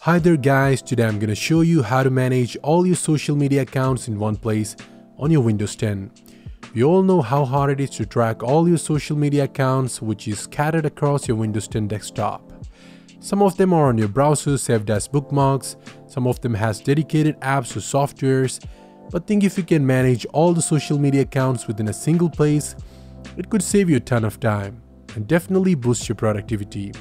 Hi there guys, today I'm going to show you how to manage all your social media accounts in one place on your Windows 10. We all know how hard it is to track all your social media accounts which is scattered across your Windows 10 desktop. Some of them are on your browser saved as bookmarks, some of them has dedicated apps or softwares, but think if you can manage all the social media accounts within a single place, it could save you a ton of time and definitely boost your productivity.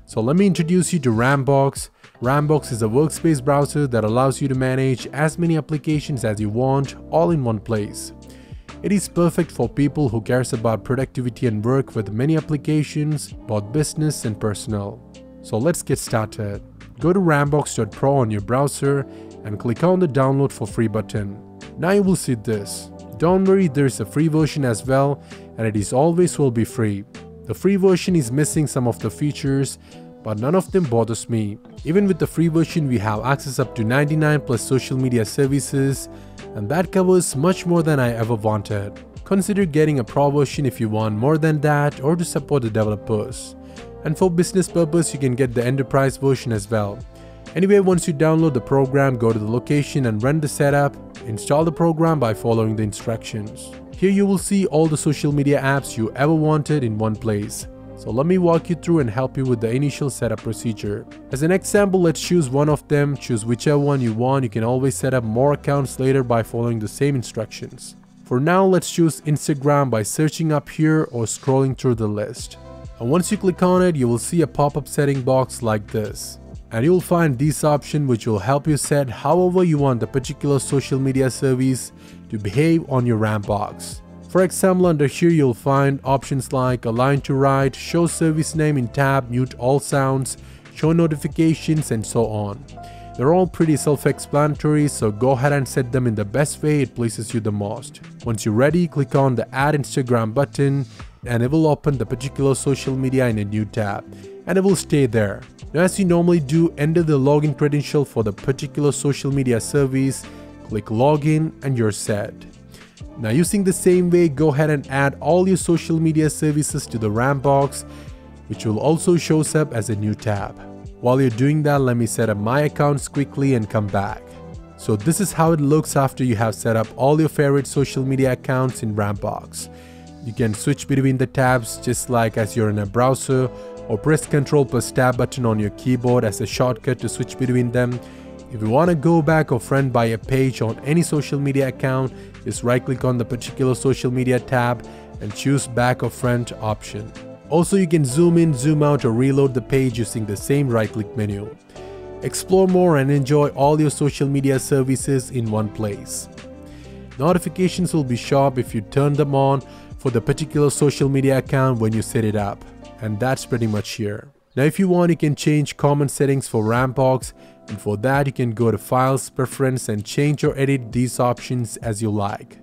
So let me introduce you to Rambox. Rambox is a workspace browser that allows you to manage as many applications as you want all in one place. It is perfect for people who cares about productivity and work with many applications, both business and personal. So let's get started. Go to rambox.pro on your browser and click on the download for free button. Now you will see this. Don't worry, there is a free version as well and it is always will be free. The free version is missing some of the features, but none of them bothers me. Even with the free version, we have access up to 99 plus social media services, and that covers much more than I ever wanted. Consider getting a pro version if you want more than that or to support the developers. And for business purpose, you can get the enterprise version as well. Anyway, once you download the program, go to the location and run the setup. Install the program by following the instructions. Here you will see all the social media apps you ever wanted in one place. So let me walk you through and help you with the initial setup procedure. As an example, let's choose one of them. Choose whichever one you want. You can always set up more accounts later by following the same instructions. For now, let's choose Instagram by searching up here or scrolling through the list. And once you click on it, you will see a pop-up setting box like this. And you will find this option which will help you set however you want the particular social media service to behave on your Rambox. For example, under here you'll find options like align to right, show service name in tab, mute all sounds, show notifications, and so on. They're all pretty self-explanatory, so go ahead and set them in the best way it pleases you the most. Once you're ready, click on the Add Instagram button and it will open the particular social media in a new tab and it will stay there. Now, as you normally do, enter the login credential for the particular social media service, click login and you're set. Now, using the same way, go ahead and add all your social media services to the Rambox, which will also show up as a new tab. While you're doing that, let me set up my accounts quickly and come back. So this is how it looks after you have set up all your favorite social media accounts in Rambox. You can switch between the tabs just like as you're in a browser, or press Ctrl plus Tab button on your keyboard as a shortcut to switch between them. If you want to go back or front by a page on any social media account, just right click on the particular social media tab and choose back or front option. Also, you can zoom in, zoom out or reload the page using the same right click menu. Explore more and enjoy all your social media services in one place. Notifications will be sharp if you turn them on for the particular social media account when you set it up. And that's pretty much here. Now if you want, you can change common settings for Rambox, and for that you can go to Files, Preference and change or edit these options as you like.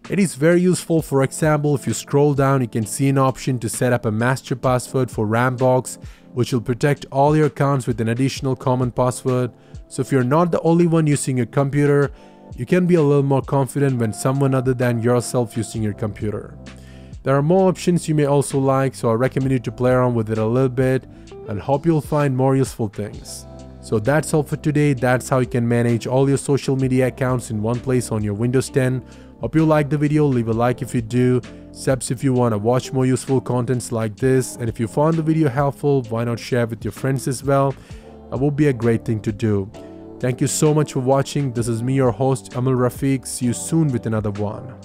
It is very useful. For example, if you scroll down, you can see an option to set up a master password for Rambox, which will protect all your accounts with an additional common password. So if you're not the only one using your computer, you can be a little more confident when someone other than yourself using your computer. There are more options you may also like, so I recommend you to play around with it a little bit and hope you'll find more useful things. So that's all for today. That's how you can manage all your social media accounts in one place on your Windows 10. Hope you liked the video. Leave a like if you do, subs if you want to watch more useful contents like this, and if you found the video helpful, why not share with your friends as well? That would be a great thing to do. Thank you so much for watching. This is me, your host Amal Rafiq. See you soon with another one.